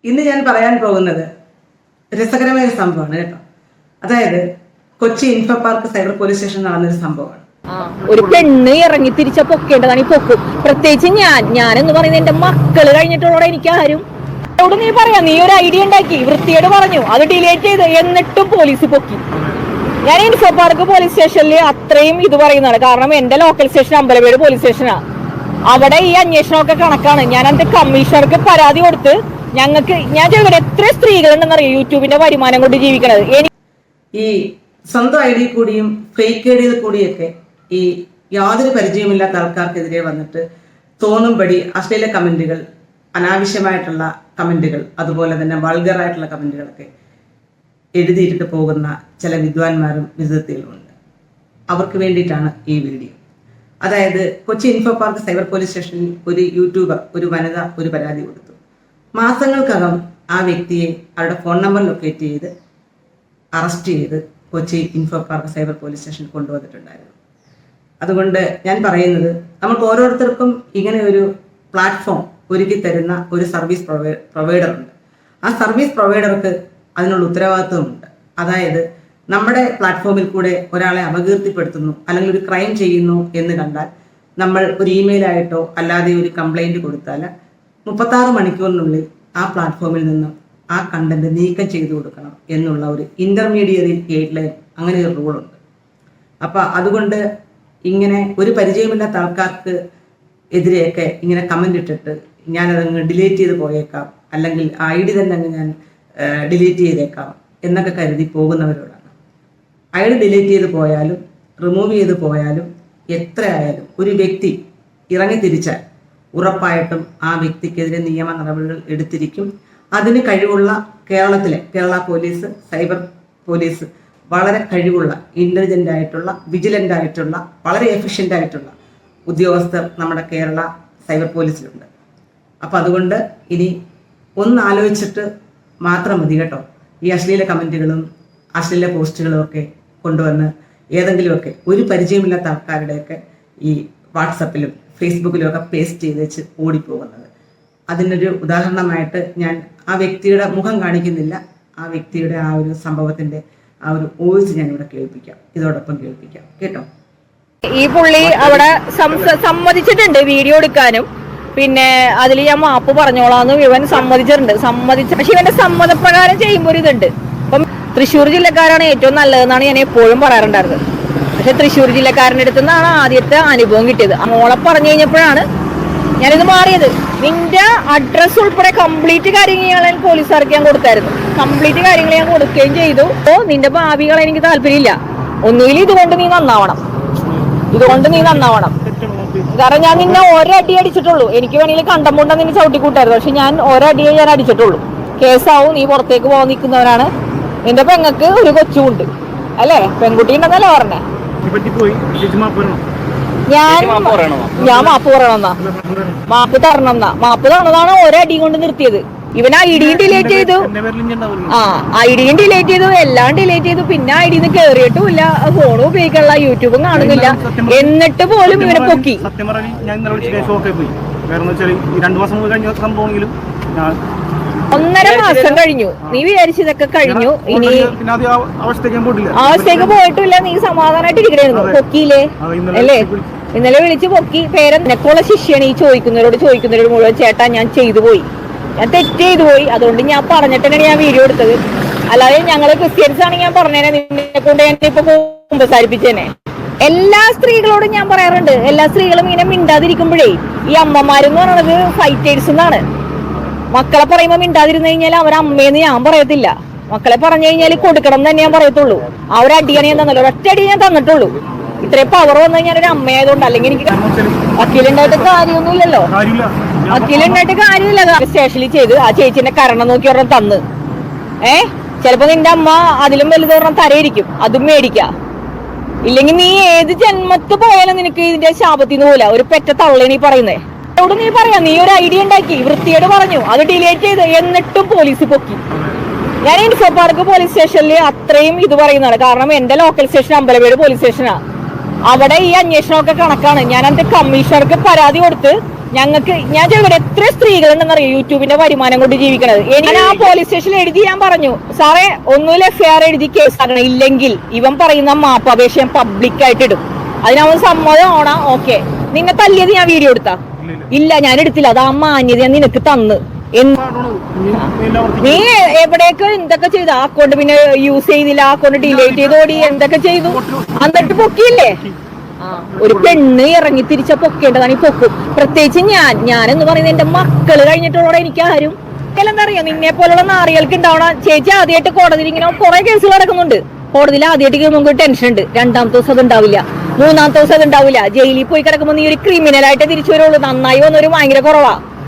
ഇന്ന് ഞാൻ പറയാൻ പോകുന്നത് രസകരമായ ഒരു സംഭവമാണ് കേട്ടോ. അതായത് Kochi info park cyber police station നടന്നൊരു സംഭവമാണ്. ഒരു പെണ്ണ് ഇറങ്ങി തിരിച്ച പൊക്കേണ്ടതാണ് ഈ പൊക്കും. പ്രത്യേകിച്ച് ഞാനെന്ന് പറയുന്നത് എന്റെ മക്കള് കഴിഞ്ഞിട്ടുള്ള എനിക്ക് ആരും അവിടെ നീ പറയാ നീ ഒരു ഐഡിയ ഉണ്ടാക്കി വൃത്തിയോട് പറഞ്ഞു, അത് ഡിലീറ്റ് ചെയ്ത് എന്നിട്ടും പോലീസ് പൊക്കി. ഞാൻ ഇൻഫോ പാർക്ക് പോലീസ് സ്റ്റേഷനിൽ അത്രയും ഇത് പറയുന്നതാണ്. കാരണം എന്റെ ലോക്കൽ സ്റ്റേഷൻ അമ്പലമേട് പോലീസ് സ്റ്റേഷനാ. അവിടെ ഈ അന്വേഷണമൊക്കെ കണക്കാണ്. ഞാൻ എന്റെ കമ്മീഷണർക്ക് പരാതി കൊടുത്ത് ഞങ്ങൾക്ക് ഞാൻ ചോദിക്കട്ടെ എത്ര സ്ത്രീകളുണ്ടെന്നറിയോ യൂട്യൂബിന്റെ വരുമാനം കൊണ്ട് ജീവിക്കണത്. ഈ സ്വന്തം ഐ ഡി കൂടിയും ഫേക്ക് ഐ ഡി കൂടിയൊക്കെ ഈ യാതൊരു പരിചയമില്ലാത്ത ആൾക്കാർക്കെതിരെ വന്നിട്ട് തോന്നുംപടി അശ്ലീല കമന്റുകൾ, അനാവശ്യമായിട്ടുള്ള കമന്റുകൾ, അതുപോലെ തന്നെ വൾഗറായിട്ടുള്ള കമന്റുകളൊക്കെ എഴുതിയിട്ടിട്ട് പോകുന്ന ചില വിദ്വാൻമാരും വിരുദ്ധത്തിലുമുണ്ട്. അവർക്ക് വേണ്ടിയിട്ടാണ് ഈ വീഡിയോ. അതായത് Kochi info park cyber police സ്റ്റേഷനിൽ ഒരു യൂട്യൂബർ, ഒരു വനിത ഒരു പരാതി കൊടുത്തു. മാസങ്ങൾക്കകം ആ വ്യക്തിയെ അവരുടെ ഫോൺ നമ്പർ ലൊക്കേറ്റ് ചെയ്ത് അറസ്റ്റ് ചെയ്ത് Kochi info park cyber police സ്റ്റേഷനിൽ കൊണ്ടുവന്നിട്ടുണ്ടായിരുന്നു. അതുകൊണ്ട് ഞാൻ പറയുന്നത്, നമുക്ക് ഓരോരുത്തർക്കും ഇങ്ങനെ ഒരു പ്ലാറ്റ്ഫോം ഒരുക്കി തരുന്ന ഒരു സർവീസ് പ്രൊവൈഡർ ഉണ്ട്. ആ സർവീസ് പ്രൊവൈഡർക്ക് അതിനുള്ള ഉത്തരവാദിത്വമുണ്ട്. അതായത് നമ്മുടെ പ്ലാറ്റ്ഫോമിൽ കൂടെ ഒരാളെ അപകീർത്തിപ്പെടുത്തുന്നു അല്ലെങ്കിൽ ഒരു ക്രൈം ചെയ്യുന്നു എന്ന് കണ്ടാൽ നമ്മൾ ഒരു ഇമെയിലായിട്ടോ അല്ലാതെ ഒരു കംപ്ലൈൻറ്റ് കൊടുത്താൽ 36 മണിക്കൂറിനുള്ളിൽ ആ പ്ലാറ്റ്ഫോമിൽ നിന്നും ആ കണ്ടന്റ് നീക്കം ചെയ്തു കൊടുക്കണം എന്നുള്ള ഒരു ഇന്റർമീഡിയറി ഗൈഡ് ലൈൻ, അങ്ങനെ ഒരു റൂളുണ്ട്. അപ്പം അതുകൊണ്ട് ഇങ്ങനെ ഒരു പരിചയമില്ലാത്ത ആൾക്കാർക്ക് എതിരെയൊക്കെ ഇങ്ങനെ കമൻ്റ് ഇട്ടിട്ട് ഞാനതങ്ങ് ഡിലീറ്റ് ചെയ്ത് പോയേക്കാം, അല്ലെങ്കിൽ ഐ ഡി തന്നെ അങ്ങ് ഞാൻ ഡിലീറ്റ് ചെയ്തേക്കാം എന്നൊക്കെ കരുതി പോകുന്നവരോടാണ്. ഐ ഡി ഡിലീറ്റ് ചെയ്ത് പോയാലും റിമൂവ് ചെയ്ത് പോയാലും എത്രയായാലും ഒരു വ്യക്തി ഇറങ്ങി തിരിച്ചാൽ ഉറപ്പായിട്ടും ആ വ്യക്തിക്കെതിരെ നിയമ നടപടികൾ എടുത്തിരിക്കും. അതിന് കഴിവുള്ള കേരള പോലീസ്, സൈബർ പോലീസ് വളരെ കഴിവുള്ള, ഇന്റലിജന്റ് ആയിട്ടുള്ള, വിജിലന്റ് ആയിട്ടുള്ള, വളരെ എഫിഷ്യന്റ് ആയിട്ടുള്ള ഉദ്യോഗസ്ഥർ നമ്മുടെ കേരള സൈബർ പോലീസിലുണ്ട്. അപ്പം അതുകൊണ്ട് ഇനി ഒന്ന് ആലോചിച്ചിട്ട് മാത്രം മതി കേട്ടോ ഈ അശ്ലീല കമന്റുകളും അശ്ലീല പോസ്റ്റുകളും ഒക്കെ കൊണ്ടുവന്ന് ഏതെങ്കിലുമൊക്കെ ഒരു പരിചയമില്ലാത്ത ആൾക്കാരുടെയൊക്കെ ഈ വാട്സപ്പിലും ഫേസ്ബുക്കിലും ഒക്കെ പേസ്റ്റ് ചെയ്ത് വെച്ച് ഓടിപ്പോകുന്നത്. അതിനൊരു ഉദാഹരണമായിട്ട് ഞാൻ ആ വ്യക്തിയുടെ മുഖം കാണിക്കുന്നില്ല, ആ വ്യക്തിയുടെ ആ ഒരു സംഭവത്തിന്റെ ആ ഒരു വോയിസ് ഞാൻ ഇവിടെ കേൾപ്പിക്കാം, ഇതോടൊപ്പം കേൾപ്പിക്കാം കേട്ടോ. ഈ പുള്ളി അവിടെ സമ്മതിച്ചിട്ടുണ്ട് വീഡിയോ എടുക്കാനും, പിന്നെ അതിൽ ഞാൻ മാപ്പ് പറഞ്ഞോളാന്ന് ഇവൻ സമ്മതിച്ചിട്ടുണ്ട്. പക്ഷെ ഇവന്റെ സമ്മതപ്രകാരം ചെയ്യുമ്പോൾ ഒരു ഇതുണ്ട്. അപ്പം തൃശ്ശൂർ ജില്ലക്കാരാണ് ഏറ്റവും നല്ലതെന്നാണ് ഞാൻ എപ്പോഴും പറയാറുണ്ടായിരുന്നത്. പക്ഷെ തൃശ്ശൂർ ജില്ലക്കാരൻ്റെ അടുത്ത് നിന്നാണ് ആദ്യത്തെ അനുഭവം കിട്ടിയത്. മോളെ പറഞ്ഞു കഴിഞ്ഞപ്പോഴാണ് ഞാനിത് മാറിയത്. നിന്റെ അഡ്രസ് ഉൾപ്പെടെ കംപ്ലീറ്റ് കാര്യങ്ങൾ ഞാൻ പോലീസുകാർക്ക് ഞാൻ കൊടുത്തായിരുന്നു. കംപ്ലീറ്റ് കാര്യങ്ങൾ ഞാൻ കൊടുക്കുകയും ചെയ്തു. അപ്പോൾ നിന്റെ ഭാവികളെ എനിക്ക് താല്പര്യമില്ല. ഒന്നുകിൽ ഇതുകൊണ്ട് നീ നന്നാവണം. കാരണം ഞാൻ നിന്നെ ഒരടി അടിച്ചിട്ടുള്ളൂ. എനിക്ക് വേണമെങ്കിൽ കണ്ടമുണ്ട നിന്നെ ചവിട്ടിക്കൂട്ടായിരുന്നു. പക്ഷെ ഞാൻ ഒരടിയെ ഞാൻ അടിച്ചിട്ടുള്ളൂ. കേസാവും, നീ പുറത്തേക്ക് പോകാൻ നിൽക്കുന്നവരാണ്. നിന്റെ പെങ്ങൾക്ക് ഒരു കൊച്ചുമുണ്ട് അല്ലേ, പെൺകുട്ടി ഉണ്ടെന്നല്ലേ പറഞ്ഞേ. ഞാൻ മാപ്പ് പറയണമെന്നാ, മാപ്പ് തരണമെന്നാ. മാപ്പ് തന്നതാണ് ഒരടി കൊണ്ട് നിർത്തിയത്. ഇവൻ ഐഡിയും ഡിലീറ്റ് ചെയ്തു, ഐഡിയും ഡിലീറ്റ് ചെയ്തു, എല്ലാം ഡിലീറ്റ് ചെയ്തു. പിന്നെ ഐഡിന്ന് കേറിയിട്ടുമില്ല, ഫോണും ഉപയോഗിക്കാനുള്ള, യൂട്യൂബും കാണുന്നില്ല. എന്നിട്ട് പോലും ഇവനെ പൊക്കി. 1.5 മാസം കഴിഞ്ഞു. നീ വിചാരിച്ചതൊക്കെ കഴിഞ്ഞു, ഇനി അവസ്ഥയ്ക്ക് പോയിട്ടില്ല. നീ സമാധാനമായിട്ട് ഇരിക്കണായിരുന്നു. പൊക്കിയില്ലേ അല്ലേ? ഇന്നലെ വിളിച്ച് പൊക്കി. പേരെന്നെക്കുള്ള ശിഷ്യാണ് ഈ ചോദിക്കുന്നവരോട് മുഴുവൻ ചേട്ടാ ഞാൻ ചെയ്തു പോയി, ഞാൻ തെറ്റ് ചെയ്തു പോയി, അതുകൊണ്ട് ഞാൻ പറഞ്ഞിട്ട് തന്നെയാണ് ഞാൻ വീഡിയോ എടുത്തത്. അല്ലാതെ ഞങ്ങള് ക്രിസ്ത്യൻസ് ആണെങ്കിൽ ഞാൻ പറഞ്ഞേനെ, നിന്നെ കൊണ്ട് ഞാൻ ഇപ്പൊ കുമ്പസാരിപ്പിച്ചേനെ. എല്ലാ സ്ത്രീകളോടും ഞാൻ പറയാറുണ്ട്, എല്ലാ സ്ത്രീകളും ഇങ്ങനെ മിണ്ടാതിരിക്കുമ്പോഴേ ഈ അമ്മമാരെന്ന് പറയുന്നത് ഫൈറ്റേഴ്സ് എന്നാണ്. മക്കളെ പറയുമ്പോൾ മിണ്ടാതിരുന്നു കഴിഞ്ഞാൽ അവരമ്മയെന്ന് ഞാൻ പറയത്തില്ല. മക്കളെ പറഞ്ഞു കഴിഞ്ഞാൽ കൊടുക്കണം തന്നെ ഞാൻ പറയത്തുള്ളൂ. ആ ഒരു അടിയാണ് ഞാൻ തന്നല്ലോ, ഒരൊറ്റ അടി ഞാൻ തന്നിട്ടുള്ളൂ. ഇത്രയും പവർ വന്നു കഴിഞ്ഞാൽ ഒരു അമ്മയായതുകൊണ്ട്. അല്ലെങ്കിൽ എനിക്ക് വക്കീലുണ്ടായിട്ട് കാര്യമൊന്നുമില്ലല്ലോ, വക്കീലുണ്ടായിട്ട് കാര്യമില്ല. സ്റ്റേഷനിൽ ചെയ്ത് ആ ചേച്ചിന്റെ കരണം നോക്കി ഒരെണ്ണം തന്ന്, ചിലപ്പോ നിന്റെ അമ്മ അതിലും വലുത് ഒരെണ്ണം തരയിരിക്കും, അതും മേടിക്കാം. ഇല്ലെങ്കിൽ നീ ഏത് ജന്മത്ത് പോയാലും നിനക്ക് ഇതിന്റെ ശാപത്തിന്ന് പോലെ ഒരു പെറ്റ തള്ളേനീ പറയുന്നേ. അവിടെ നീ പറയാ നീ ഒരു ഐഡിയ ഉണ്ടാക്കി വൃത്തിയോട് പറഞ്ഞു, അത് ഡിലീറ്റ് ചെയ്ത് എന്നിട്ടും പോലീസ് പൊക്കി. ഞാൻ ഇൻഫോ പാർക്ക് പോലീസ് സ്റ്റേഷനിൽ അത്രയും ഇത് പറയുന്നതാണ്. കാരണം എന്റെ ലോക്കൽ സ്റ്റേഷൻ അമ്പലമേട് പോലീസ് സ്റ്റേഷനാ. അവിടെ ഈ അന്വേഷണമൊക്കെ കണക്കാണ്. ഞാൻ എന്റെ കമ്മീഷണർക്ക് പരാതി കൊടുത്ത് ഞങ്ങൾക്ക് ഞാൻ ചോദിക്കട്ടെ, എത്ര സ്ത്രീകളുണ്ടെന്നറിയോ യൂട്യൂബിന്റെ വരുമാനം കൊണ്ട് ജീവിക്കണത്? ഞാൻ ആ പോലീസ് സ്റ്റേഷനിൽ എഴുതി ഞാൻ പറഞ്ഞു, സാറേ ഒന്നുമില്ല FIR എഴുതി കേസ് ആക്കണം, ഇല്ലെങ്കിൽ ഇവൻ പറയുന്ന മാപ്പപേക്ഷ ഞാൻ പബ്ലിക്കായിട്ട് ഇടും. അതിനവൻ സമ്മതമാണോ? ഓക്കെ. നിന്നെ തല്ലിയത് ഞാൻ വീഡിയോ എടുത്താ? ഇല്ല, ഞാൻ എടുത്തില്ല. അത് ആ മാന്യത ഞാൻ നിനക്ക് തന്ന്. നീ എവിടെയൊക്കെ എന്തൊക്കെ ചെയ്തു? ആ അക്കൗണ്ട് പിന്നെ യൂസ് ചെയ്തില്ല, ആ അക്കൗണ്ട് ഡിലീറ്റ് ചെയ്തോടി, എന്തൊക്കെ ചെയ്തു? എന്നിട്ട് പൊക്കിയില്ലേ? ഒരു പെണ്ണ് ഇറങ്ങി തിരിച്ച പൊക്കേണ്ടതാണ് ഈ പൊക്കും. പ്രത്യേകിച്ച് ഞാനെന്ന് പറയുന്നത് എന്റെ മക്കള് കഴിഞ്ഞിട്ടുള്ള എനിക്ക് ആരും എന്താ അറിയോ, നിന്നെ പോലുള്ള നാറികൾക്ക് ഉണ്ടാവണം. ചേച്ചി ആദ്യമായിട്ട് കോടതിയിൽ ഇങ്ങനെ കുറെ കേസുകൾ നടക്കുന്നുണ്ട്. കോടതിയിൽ ആദ്യമായിട്ട് നമുക്ക് ടെൻഷൻ ഉണ്ട്. രണ്ടാമത്തെ ദിവസം അത് ഉണ്ടാവില്ല, മൂന്നാമത്തെ ദിവസം അത് ഉണ്ടാവില്ല. ജയിലിൽ പോയി കിടക്കുമ്പോൾ നീ ഒരു ക്രിമിനലായിട്ട് തിരിച്ചു വരുള്ളൂ. നന്നായി വന്നൊരു ഭയങ്കര കുറവാ.